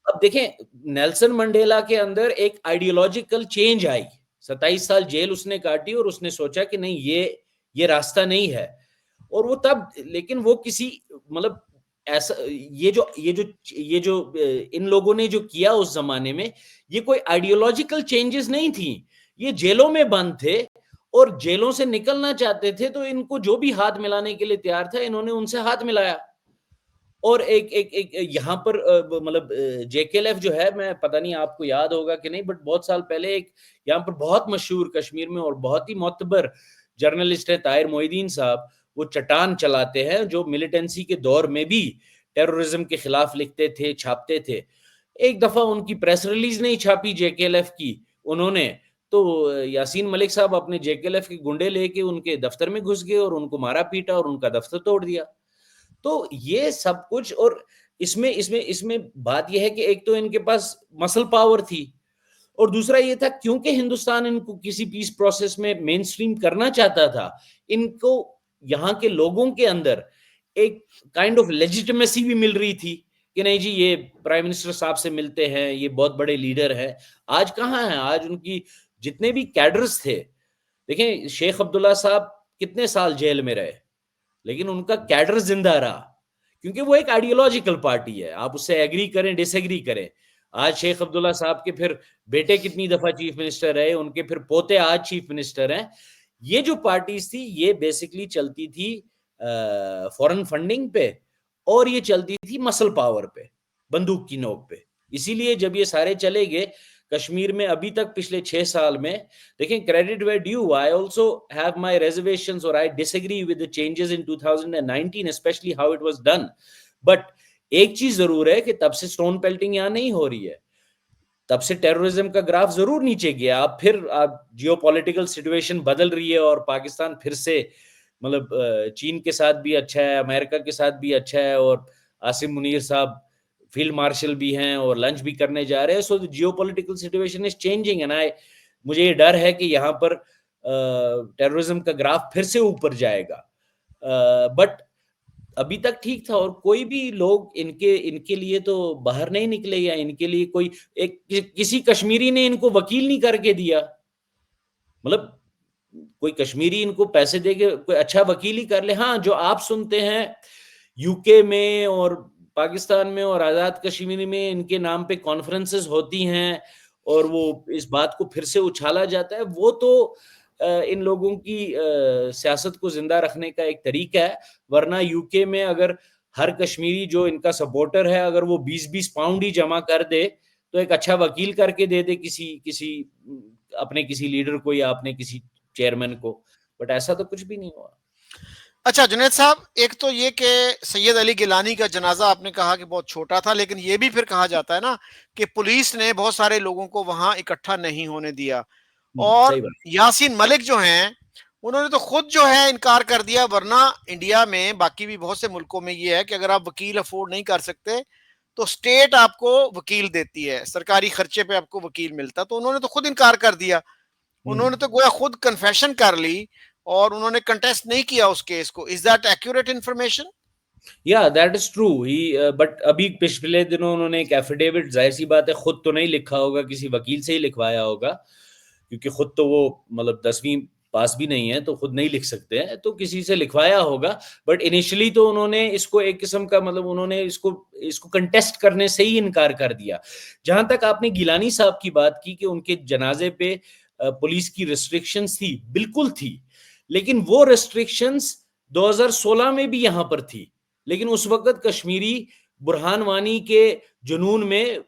अब देखें, नेल्सन मंडेला के अंदर एक आइडियोलॉजिकल चेंज आई, 27 साल जेल उसने काटी और उसने सोचा कि नहीं, ये रास्ता नहीं है। और वो तब, लेकिन वो किसी मतलब ऐसा, ये जो इन लोगों ने जो किया उस जमाने में, ये कोई आइडियोलॉजिकल चेंजेस नहीं थी। ये जेलों में बंद थे और जेलों से निकलना चाहते थे, तो इनको जो भी हाथ मिलाने के लिए तैयार था इन्होंने उनसे हाथ मिलाया। और एक यहाँ पर मतलब जेकेएलएफ जो है, मैं पता नहीं आपको याद होगा कि नहीं, बट बहुत साल पहले एक यहाँ पर बहुत मशहूर कश्मीर में और बहुत ही मोतबर जर्नलिस्ट है ताहिर मोइदीन साहब, वो चट्टान चलाते हैं, जो मिलिटेंसी के दौर में भी टेररिज्म के खिलाफ लिखते थे, छापते थे। एक दफा उनकी प्रेस रिलीज नहीं छापी जेकेएलएफ की उन्होंने, तो यासीन मलिक साहब अपने जेकेएलएफ के गुंडे लेके उनके दफ्तर में घुस गए और उनको मारा पीटा और उनका दफ्तर तोड़ दिया। तो ये सब कुछ, और इसमें इसमें इसमें बात यह है कि एक तो इनके पास मसल पावर थी, और दूसरा ये था क्योंकि हिंदुस्तान इनको किसी पीस प्रोसेस में मेन स्ट्रीम करना चाहता था, इनको यहाँ के लोगों के अंदर एक काइंड ऑफ लेजिटिमेसी भी मिल रही थी कि नहीं जी, ये प्राइम मिनिस्टर साहब से मिलते हैं, ये बहुत बड़े लीडर हैं। आज कहाँ है, आज उनकी जितने भी कैडर्स थे, देखें शेख अब्दुल्ला साहब कितने साल जेल में रहे, लेकिन उनका कैडर जिंदा रहा, क्योंकि वो एक आइडियोलॉजिकल पार्टी है, आप उससे एग्री करें डिसएग्री करें। आज शेख अब्दुल्ला साहब के फिर बेटे कितनी दफा चीफ मिनिस्टर रहे, उनके फिर पोते आज चीफ मिनिस्टर हैं। ये जो पार्टीज थी ये बेसिकली चलती थी फॉरेन फंडिंग पे, और ये चलती थी मसल पावर पे, बंदूक की नोक पे। इसीलिए जब ये सारे चले गए कश्मीर में, अभी तक पिछले 6 साल में, देखें credit where due, I also have my reservations और I disagree with the changes in 2019 specially how it was done. But एक चीज जरूर है कि तब से स्टोन पेल्टिंग यहां नहीं हो रही है, तब से टेररिज्म का ग्राफ जरूर नीचे गया। अब फिर जियोपॉलिटिकल सिचुएशन बदल रही है और पाकिस्तान फिर से मतलब चीन के साथ भी अच्छा है, अमेरिका के साथ भी अच्छा है, और आसिम मुनीर साहब फील्ड मार्शल भी हैं और लंच भी करने जा रहे हैं। So the geopolitical situation is changing and मुझे ये डर है कि यहाँ पर टेररिज्म का ग्राफ फिर से ऊपर जाएगा। बट अभी तक ठीक था, और कोई भी लोग इनके लिए तो बाहर नहीं निकले, या इनके लिए कोई किसी कश्मीरी ने इनको वकील नहीं करके दिया। मतलब कोई कश्मीरी इनको पैसे दे के कोई अच्छा वकील ही कर ले। हाँ, जो आप सुनते हैं यूके में और पाकिस्तान में और आजाद कश्मीर में इनके नाम पे कॉन्फ्रेंसेस होती हैं और वो इस बात को फिर से उछाला जाता है, वो तो इन लोगों की सियासत को जिंदा रखने का एक तरीका है। वरना यूके में अगर हर कश्मीरी जो इनका सपोर्टर है, अगर वो 20-20 पाउंड ही जमा कर दे, तो एक अच्छा वकील करके दे दे किसी अपने किसी लीडर को या अपने किसी चेयरमैन को, बट ऐसा तो कुछ भी नहीं हुआ। अच्छा जुनैद साहब, एक तो ये कि सैयद अली गिलानी का जनाजा आपने कहा कि बहुत छोटा था, लेकिन ये भी फिर कहा जाता है ना कि पुलिस ने बहुत सारे लोगों को वहां इकट्ठा नहीं होने दिया, और यासीन मलिक जो हैं उन्होंने तो खुद जो है इनकार कर दिया, वरना इंडिया में, बाकी भी बहुत से मुल्कों में ये है कि अगर आप वकील अफोर्ड नहीं कर सकते तो स्टेट आपको वकील देती है, सरकारी खर्चे पे आपको वकील मिलता। तो उन्होंने तो खुद इनकार कर दिया, उन्होंने तो गोया खुद कन्फेशन कर ली और उन्होंने कंटेस्ट नहीं किया उस केस को। Is that accurate information? या दैट इज ट्रू ही, बट अभी पिछले दिनों उन्होंने एक एफिडेविट, जाहिर सी बात है खुद तो नहीं लिखा होगा, किसी वकील से ही लिखवाया होगा, क्योंकि खुद तो वो मतलब 10वीं पास भी नहीं है तो खुद नहीं लिख सकते हैं, तो किसी से लिखवाया होगा। बट इनिशियली तो उन्होंने इसको एक किस्म का मतलब उन्होंने इसको इसको कंटेस्ट करने से ही इनकार कर दिया। जहां तक आपने गिलानी साहब की बात की कि उनके जनाजे पे पुलिस की रिस्ट्रिक्शंस थी, बिल्कुल थी, लेकिन वो रिस्ट्रिक्शंस 2016 में भी यहां पर थी, लेकिन उस वक्त कश्मीरी बुरहान वानी के जुनून में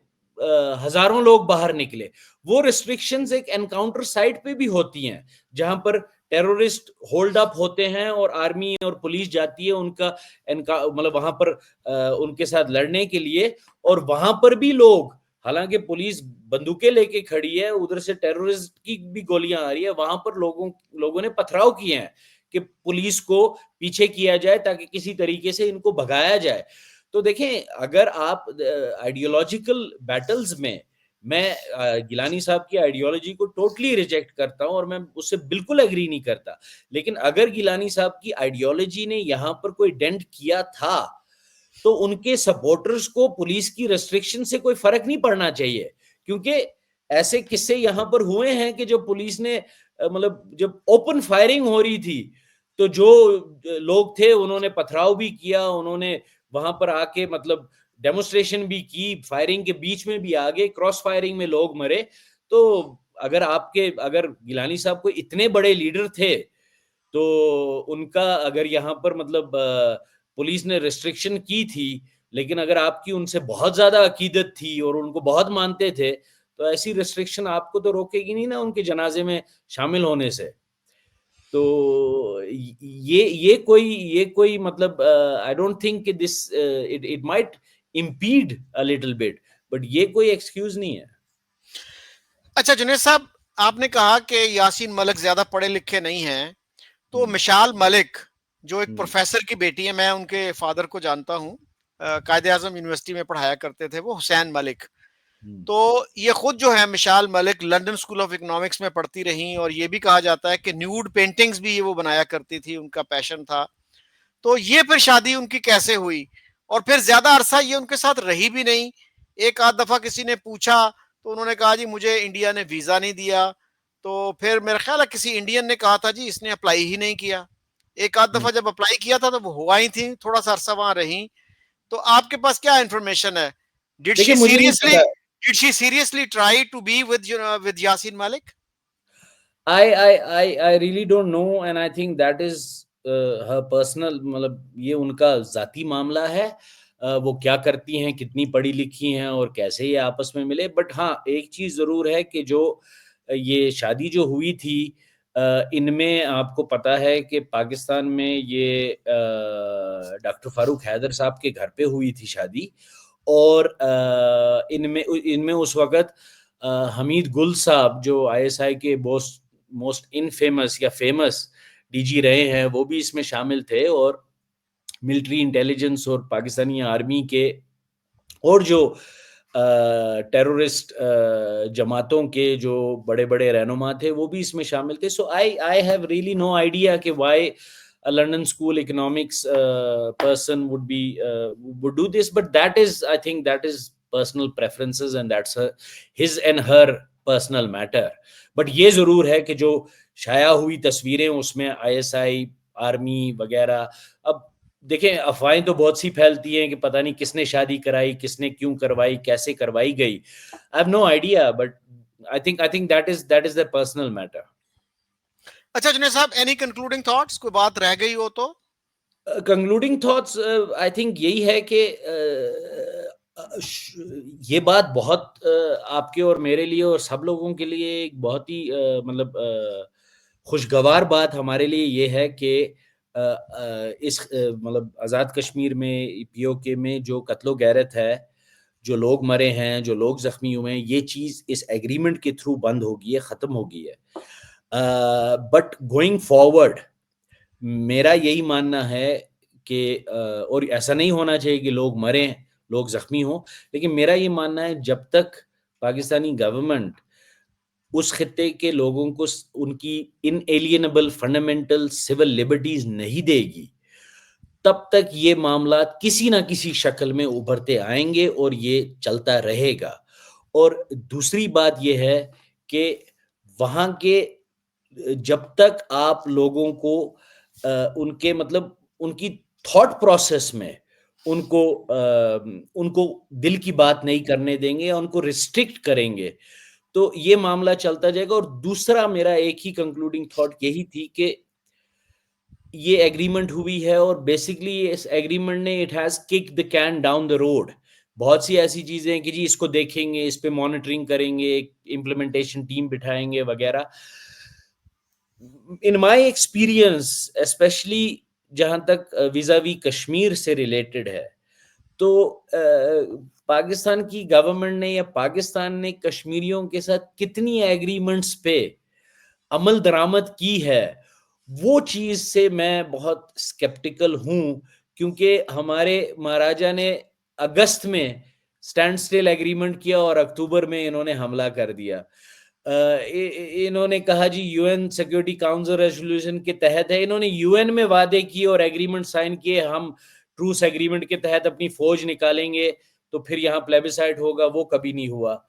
हजारों लोग बाहर निकले। वो रिस्ट्रिक्शंस एक एनकाउंटर साइट पे भी होती हैं, जहां पर टेररिस्ट होल्ड अप होते हैं और आर्मी और पुलिस जाती है उनका मतलब वहां पर उनके साथ लड़ने के लिए, और वहां पर भी लोग, हालांकि पुलिस बंदूकें लेके खड़ी है, उधर से टेररिस्ट की भी गोलियां आ रही है, वहां पर लोगों ने पथराव किए हैं कि पुलिस को पीछे किया जाए ताकि किसी तरीके से इनको भगाया जाए। तो देखें, अगर आप आइडियोलॉजिकल बैटल्स में, मैं गिलानी साहब की आइडियोलॉजी को टोटली रिजेक्ट करता हूं और मैं उससे बिल्कुल एग्री नहीं करता, लेकिन अगर गिलानी साहब की आइडियोलॉजी ने यहां पर कोई डेंट किया था तो उनके सपोर्टर्स को पुलिस की रेस्ट्रिक्शन से कोई फर्क नहीं पड़ना चाहिए, क्योंकि ऐसे किस्से यहां पर हुए हैं कि जो पुलिस ने मतलब जब ओपन फायरिंग हो रही थी तो जो लोग थे उन्होंने पथराव भी किया, उन्होंने वहां पर आके मतलब डेमोन्स्ट्रेशन भी की, फायरिंग के बीच में भी आ गए, क्रॉस फायरिंग में लोग मरे। तो अगर गिलानी साहब कोई इतने बड़े लीडर थे तो उनका अगर यहाँ पर मतलब पुलिस ने रिस्ट्रिक्शन की थी, लेकिन अगर आपकी उनसे बहुत ज्यादा अकीदत थी और उनको बहुत मानते थे, तो ऐसी रिस्ट्रिक्शन आपको तो रोकेगी नहीं ना उनके जनाजे में शामिल होने से। तो ये कोई मतलब I don't think this it it might impede a little bit, but ये कोई एक्सक्यूज नहीं है। अच्छा जुनेद साहब, आपने कहा कि यासीन मलिक ज्यादा पढ़े लिखे नहीं हैं, तो मिशाल मलिक जो एक प्रोफेसर की बेटी है, मैं उनके फादर को जानता हूँ, कायदे आजम यूनिवर्सिटी में पढ़ाया करते थे वो, हुसैन मलिक। तो ये खुद जो है Mishal Malik London school of economics में पढ़ती रही, और ये भी कहा जाता है कि न्यूड पेंटिंग्स भी ये वो बनाया करती थी, उनका पैशन था। तो ये फिर शादी उनकी कैसे हुई, और फिर ज्यादा अरसा ये उनके साथ रही भी नहीं। एक आध दफा किसी ने पूछा तो उन्होंने कहा जी मुझे इंडिया ने वीजा नहीं दिया। तो फिर मेरा ख्याल है किसी इंडियन ने कहा था जी इसने अप्लाई ही नहीं किया। एक आध दफा जब अप्लाई किया था तो वो हुआ ही थी, थोड़ा सा अरसा वहां रही। तो आपके पास क्या इंफॉर्मेशन है? डिड देखिए, शी मुझे नहीं सीरियसली पता। Did she seriously try to be with Yasin Malik? I really don't know, and I think that is her personal, मतलब ये उनका जाती मामला है। वो क्या करती हैं, कितनी पढ़ी लिखी हैं और कैसे ये आपस में मिले। बट हाँ, एक चीज जरूर है कि जो ये शादी जो हुई थी, इनमें आपको पता है कि पाकिस्तान में ये डॉक्टर फारूक हैदर साहब के घर पे हुई थी शादी, और इनमें इनमें उस वक्त हमीद गुल साहब जो आईएसआई के मोस्ट इनफेमस या फेमस डीजी रहे हैं, वो भी इसमें शामिल थे, और मिलिट्री इंटेलिजेंस और पाकिस्तानी आर्मी के और जो टेररिस्ट जमातों के जो बड़े बड़े रहनुमा थे वो भी इसमें शामिल थे। So I have really no idea कि why a London school economics person would do this, but that is, I think that is personal preferences, and that's his and her personal matter. But ये जरूर है कि जो शाया हुई तस्वीरें उसमें आईएसआई, आर्मी वगैरह, अब देखें अफवाहें तो बहुत सी फैलती हैं कि पता नहीं किसने शादी कराई, किसने क्यों करवाई, कैसे करवाई गई। I have no idea, but I think that is the personal matter. अच्छा जुनेद साहब, एनी कंक्लूडिंग थॉट्स, कोई बात रह गई हो तो? कंक्लूडिंग थॉट्स आई थिंक यही है कि ये बात बहुत आपके और मेरे लिए और सब लोगों के लिए एक बहुत ही मतलब खुशगवार बात हमारे लिए ये है कि इस मतलब आज़ाद कश्मीर में पीओके में जो कत्लो गैरत है, जो लोग मरे हैं, जो लोग जख्मी हुए हैं, ये चीज़ इस एग्रीमेंट के थ्रू बंद होगी है, ख़त्म होगी है। बट गोइंग फॉरवर्ड मेरा यही मानना है कि और ऐसा नहीं होना चाहिए कि लोग मरें, लोग ज़ख्मी हों, लेकिन मेरा ये मानना है जब तक पाकिस्तानी गवर्नमेंट उस खित्ते के लोगों को उनकी इनएलिएनेबल फंडामेंटल सिविल लिबर्टीज़ नहीं देगी, तब तक ये मामला किसी ना किसी शक्ल में उभरते आएँगे और ये चलता रहेगा। और दूसरी बात ये है कि वहाँ के जब तक आप लोगों को उनके मतलब उनकी थॉट प्रोसेस में उनको दिल की बात नहीं करने देंगे या उनको रिस्ट्रिक्ट करेंगे, तो ये मामला चलता जाएगा। और दूसरा मेरा एक ही कंक्लूडिंग थॉट यही थी कि ये एग्रीमेंट हुई है और बेसिकली इस एग्रीमेंट ने it has kick the can down the road. बहुत सी ऐसी चीज़ें हैं कि जी इसको देखेंगे, इस पे मॉनिटरिंग करेंगे, इम्प्लीमेंटेशन टीम बिठाएँगे वगैरह। इन माय एक्सपीरियंस स्पेशली जहाँ तक vis-a-vis कश्मीर से रिलेटेड है, तो पाकिस्तान की गवर्नमेंट ने या पाकिस्तान ने कश्मीरियों के साथ कितनी एग्रीमेंट्स पे अमल दरामद की है, वो चीज़ से मैं बहुत स्केप्टिकल हूँ, क्योंकि हमारे महाराजा ने अगस्त में स्टैंड स्टिल एग्रीमेंट किया और अक्टूबर में इन्होंने हमला कर दिया। इन्होंने कहा जी यूएन सिक्योरिटी काउंसिल रेजोल्यूशन के तहत है, इन्होंने यूएन में वादे किए और एग्रीमेंट साइन किए, हम ट्रूस एग्रीमेंट के तहत अपनी फौज निकालेंगे तो फिर यहाँ प्लेबिसाइट होगा, वो कभी नहीं हुआ।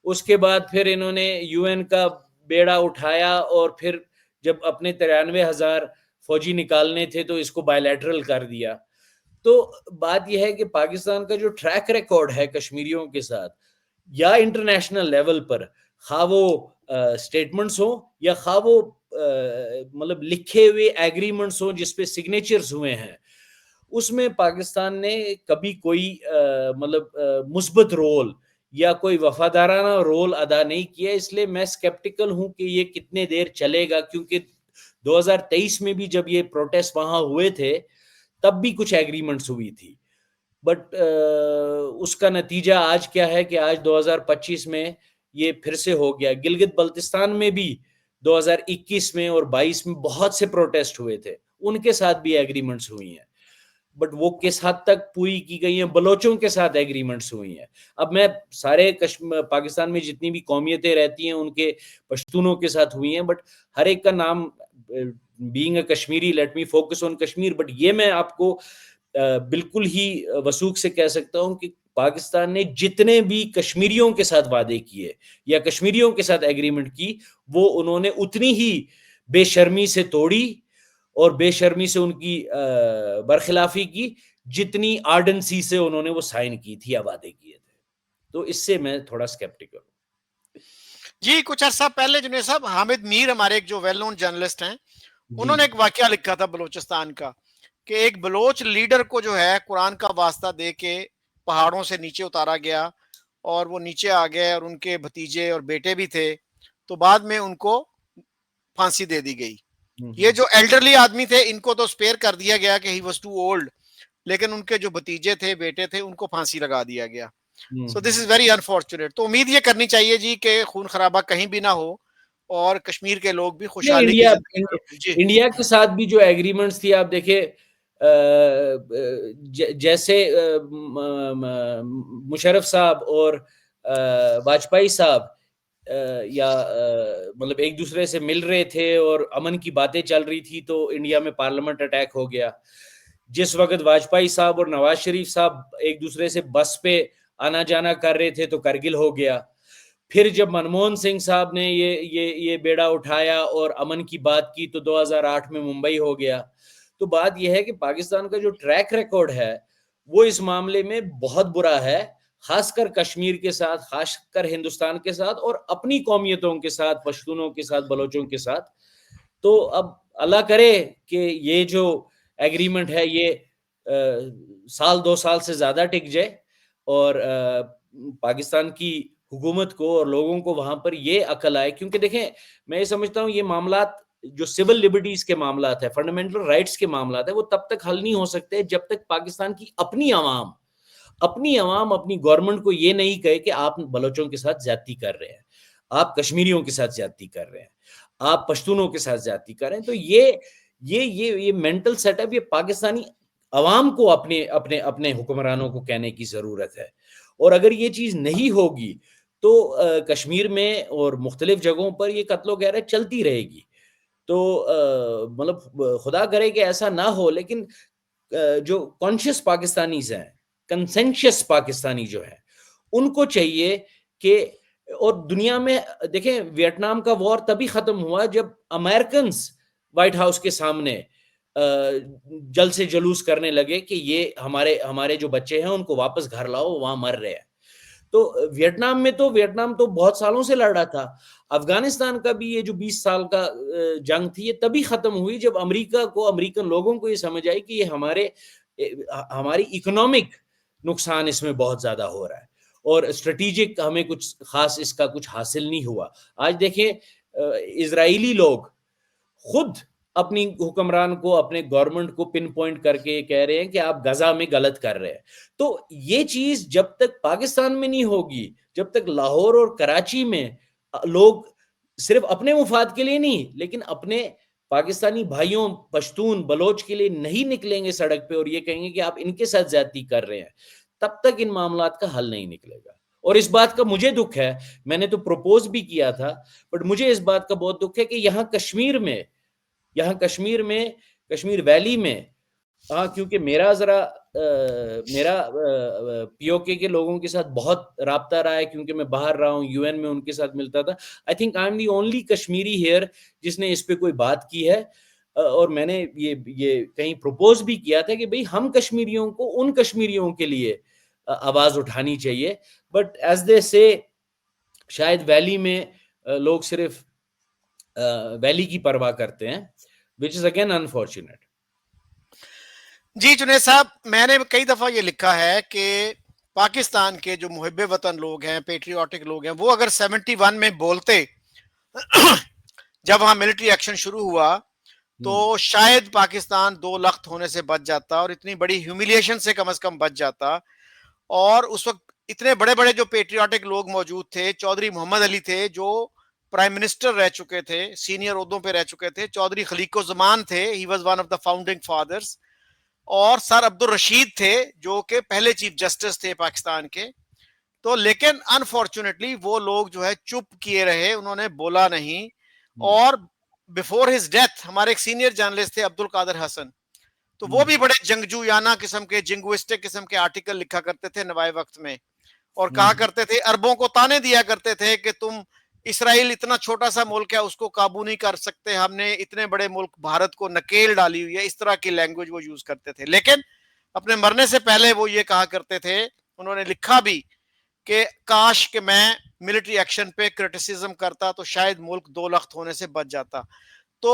उसके बाद फिर इन्होंने यूएन का बेड़ा उठाया और फिर जब अपने 93,000 फौजी निकालने थे तो इसको बायलैटरल कर दिया। तो बात यह है कि पाकिस्तान का जो ट्रैक रिकॉर्ड है कश्मीरियों के साथ या इंटरनेशनल लेवल पर, खा वो स्टेटमेंट्स हो या खा वो मतलब लिखे हुए एग्रीमेंट्स हो जिसपे सिग्नेचर्स हुए हैं, उसमें पाकिस्तान ने कभी कोई मतलब मुस्बत रोल या कोई वफादाराना रोल अदा नहीं किया। इसलिए मैं स्केप्टिकल हूं कि ये कितने देर चलेगा, क्योंकि 2023 में भी जब ये प्रोटेस्ट वहां हुए थे तब भी कुछ एग्रीमेंट्स हुई थी, बट उसका नतीजा आज क्या है कि आज 2025 में ये फिर से हो गया। गिलगित बल्तिस्तान में भी 2021 में और 22 में बहुत से प्रोटेस्ट हुए थे, उनके साथ भी एग्रीमेंट्स हुई हैं, बट वो किस हद तक पूरी की गई हैं। बलोचों के साथ एग्रीमेंट्स हुई हैं। अब मैं सारे पाकिस्तान में जितनी भी कौमियतें रहती हैं उनके पश्तूनों के साथ हुई हैं, बट हर एक का नाम being a Kashmiri let me focus on Kashmir. But ये मैं आपको बिल्कुल ही वसूख से कह सकता हूं कि पाकिस्तान ने जितने भी कश्मीरियों के साथ वादे किए या कश्मीरियों के साथ एग्रीमेंट की, वो उन्होंने उतनी ही बेशर्मी से तोड़ी और बेशर्मी से उनकी बरखिलाफी की जितनी आर्डेंसी से उन्होंने वो साइन की थी या वादे किए थे। तो इससे मैं थोड़ा स्केप्टिकल हूं। जी, कुछ अर्सा पहले जुनेद साहब, हामिद मीर हमारे एक जो वेल नोन जर्नलिस्ट हैं, उन्होंने जी एक वाकया लिखा था बलूचिस्तान का कि एक बलोच लीडर को जो है कुरान का वास्ता दे के पहाड़ों से नीचे उतारा गया और वो नीचे आ गए और उनके भतीजे और बेटे भी थे, तो बाद में उनको फांसी दे दी गई। ये जो एल्डरली आदमी थे इनको तो स्पेयर कर दिया गया कि ही वाज टू ओल्ड, लेकिन उनके जो भतीजे थे, बेटे थे, उनको फांसी लगा दिया गया। So this is very unfortunate. तो उम्मीद ये करनी चाहिए जी कि खून खराबा कहीं भी ना हो और कश्मीर के लोग भी नहीं, खुशहाली की जिंदगी जी। इंडिया के साथ भी जो एग्रीमेंट्स थी, आप देखिए जैसे मुशर्रफ साहब और वाजपेयी साहब या मतलब एक दूसरे से मिल रहे थे और अमन की बातें चल रही थी, तो इंडिया में पार्लियामेंट अटैक हो गया। जिस वक्त वाजपेयी साहब और नवाज शरीफ साहब एक दूसरे से बस पे आना जाना कर रहे थे तो करगिल हो गया। फिर जब मनमोहन सिंह साहब ने ये बेड़ा उठाया और अमन की बात की तो 2008 में मुंबई हो गया। तो बात यह है कि पाकिस्तान का जो ट्रैक रिकॉर्ड है वो इस मामले में बहुत बुरा है, खासकर कश्मीर के साथ, खासकर हिंदुस्तान के साथ और अपनी कौमियतों के साथ, पश्तूनों के साथ, बलोचों के साथ। तो अब अल्लाह करे कि ये जो एग्रीमेंट है ये साल 2 साल से ज्यादा टिक जाए और पाकिस्तान की हुकूमत को और लोगों को वहां पर ये अकल आए। क्योंकि देखें, मैं ये समझता हूँ ये मामलात जो सिविल लिबर्टीज के मामलात है, फंडामेंटल राइट्स के मामलात है, वो तब तक हल नहीं हो सकते जब तक पाकिस्तान की अपनी आवाम अपनी गवर्नमेंट को ये नहीं कहे कि आप बलोचों के साथ ज्यादती कर रहे हैं। आप कश्मीरियों के साथ ज्यादती कर रहे हैं, आप पश्तूनों के साथ ज्यादती कर रहे हैं। तो ये मेंटल सेटअप ये पाकिस्तानी अवाम को अपने अपने अपने हुक्मरानों को कहने की जरूरत है। और अगर ये चीज नहीं होगी तो कश्मीर में और मुख्तलिफ जगहों पर ये कत्लो गारत चलती रहेगी। तो मतलब खुदा करे कि ऐसा ना हो, लेकिन जो कॉन्शियस पाकिस्तानीज हैं, कंसेंशियस पाकिस्तानी जो है, उनको चाहिए कि, और दुनिया में देखें, वियतनाम का वॉर तभी खत्म हुआ जब अमेरिकन व्हाइट हाउस के सामने जल से जलूस करने लगे कि ये हमारे हमारे जो बच्चे हैं उनको वापस घर लाओ, वहां मर रहे हैं। तो वियतनाम तो बहुत सालों से लड़ रहा था। अफगानिस्तान का भी ये जो 20 साल का जंग थी, ये तभी खत्म हुई जब अमेरिकन लोगों को ये समझ आई कि ये हमारी इकोनॉमिक नुकसान इसमें बहुत ज्यादा हो रहा है और स्ट्रेटेजिक हमें कुछ खास इसका कुछ हासिल नहीं हुआ। आज देखें, इजरायली लोग खुद अपनी हुक्मरान को, अपने गवर्नमेंट को पिन पॉइंट करके कह रहे हैं कि आप गजा में गलत कर रहे हैं। तो ये चीज जब तक पाकिस्तान में नहीं होगी, जब तक लाहौर और कराची में लोग सिर्फ अपने मुफाद के लिए नहीं, लेकिन अपने पाकिस्तानी भाइयों पश्तून बलोच के लिए नहीं निकलेंगे सड़क पे और ये कहेंगे कि आप इनके साथ ज्यादती कर रहे हैं, तब तक इन मामलात का हल नहीं निकलेगा। और इस बात का मुझे दुख है, मैंने तो प्रपोज भी किया था, बट मुझे इस बात का बहुत दुख है कि कश्मीर वैली में, हाँ, क्योंकि मेरा पीओके के लोगों के साथ बहुत राब्ता रहा है, क्योंकि मैं बाहर रहा हूँ, यूएन में उनके साथ मिलता था। I think I am the only Kashmiri here जिसने इस पे कोई बात की है। और मैंने ये कहीं प्रपोज भी किया था कि भाई हम कश्मीरियों को उन कश्मीरियों के लिए आवाज उठानी चाहिए। बट एज दे से शायद वैली में लोग सिर्फ वैली की परवाह करते हैं, विच इज अगेन अनफॉर्चुनेट। जी जुनैद साहब, मैंने कई दफा ये लिखा है कि पाकिस्तान के जो मुहिब्बे वतन लोग हैं, पेट्रियाटिक लोग हैं, वो अगर 71 में बोलते जब वहां मिलिट्री एक्शन शुरू हुआ तो शायद पाकिस्तान 2 लख्त होने से बच जाता और इतनी बड़ी ह्यूमिलिएशन से कम बच जाता। और उस वक्त इतने बड़े बड़े जो पेट्रियाटिक लोग मौजूद थे, चौधरी मोहम्मद अली थे जो प्राइम मिनिस्टर रह चुके थे, सीनियर ओहदों पे रह चुके थे, चौधरी खलीकुज़्ज़मान थे, he was one of the founding fathers, और सर अब्दुल रशीद थे जो कि पहले चीफ जस्टिस थे पाकिस्तान के। तो लेकिन अनफॉर्चुनेटली वो लोग जो है चुप किए रहे, उन्होंने बोला नहीं। और बिफोर हिज डेथ हमारे एक सीनियर जर्नलिस्ट थे अब्दुल कादिर हसन, तो वो भी बड़े जंगजूयाना किस्म के, जिंगुइस्टिक किस्म के आर्टिकल लिखा करते थे नवाए वक्त में, और कहा करते थे, अरबों को ताने दिया करते थे कि तुम इसराइल इतना छोटा सा मुल्क है, उसको काबू नहीं कर सकते, हमने इतने बड़े मुल्क भारत को नकेल डाली हुई है, इस तरह की लैंग्वेज वो यूज करते थे। लेकिन अपने मरने से पहले वो ये कहा करते थे, उन्होंने लिखा भी कि काश कि मैं मिलिट्री एक्शन पे क्रिटिसिज्म करता तो शायद मुल्क 2 लख्त होने से बच जाता। तो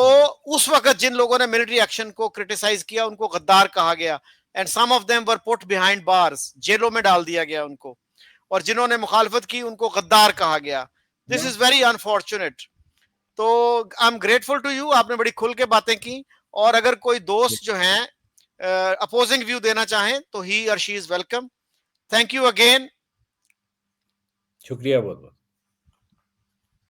उस वक्त जिन लोगों ने मिलिट्री एक्शन को क्रिटिसाइज किया उनको गद्दार कहा गया, and some of them were put behind bars, जेलों में डाल दिया गया उनको, और जिन्होंने मुखालफत की उनको गद्दार कहा गया। This is very unfortunate. तो I am grateful to you, आपने बड़ी खुल के बातें की। और अगर कोई दोस्त जो हैं अपोजिंग व्यू देना चाहें तो ही और she is welcome. Thank you again. शुक्रिया बहुत बहुत।